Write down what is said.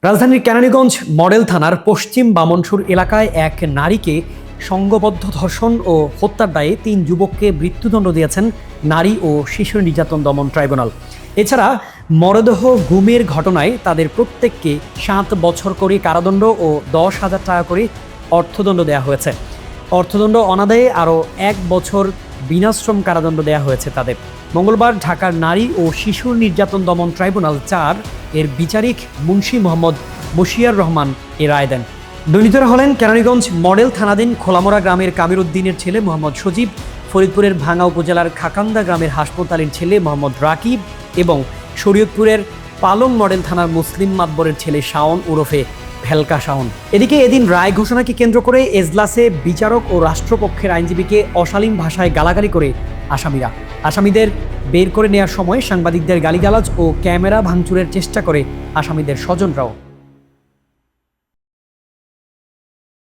রাজধানীর কেরানীগঞ্জ মডেল থানার পশ্চিম বামনসুর এলাকায় এক নারীকে সংঘবদ্ধ ধর্ষণ ও হত্যার দায়ে ৩ যুবককে মৃত্যুদণ্ড দিয়েছেন নারী ও শিশু নির্যাতন দমন ট্রাইব্যুনাল। এছাড়া মরদেহ গুমের ঘটনায় তাদের প্রত্যেককে ৭ বছর করে কারাদণ্ড ও ১০,০০০ টাকা করে অর্থদণ্ড দেওয়া হয়েছে। অর্থদণ্ড অনাদায়ে আরও ১ বছর বিনাশ্রম কারাদণ্ড দেওয়া হয়েছে তাদের। মঙ্গলবার ঢাকার নারী ও শিশু নির্যাতন দমন ট্রাইব্যুনাল ৪ এর বিচারিক মুন্সি মোহাম্মদ মশিয়ার রহমান এ রায় দেন। দণ্ডিতরা হলেন কেরানীগঞ্জ মডেল থানাধীন খোলামোড়া গ্রামের কামির উদ্দিনের ছেলে মোহাম্মদ সজীব, ফরিদপুরের ভাঙ্গা উপজেলার খাকান্দা গ্রামের হাসপাতালের ছেলে মোহাম্মদ রাকিব এবং শরীয়তপুরের পালং মডেল থানার মুসলিম মাতবরের ছেলে শাওন ওরফে ভেলকা শাওন। এদিকে এদিন রায় ঘোষণাকে কেন্দ্র করে এজলাসে বিচারক ও রাষ্ট্রপক্ষের আইনজীবীকে অশালীন ভাষায় গালাগালি করে আসামিদের বের করে নেওয়ার সময় সাংবাদিকদের গালিগালাজ ও ক্যামেরা ভাঙচুরের চেষ্টা করে আসামিদের স্বজনরাও।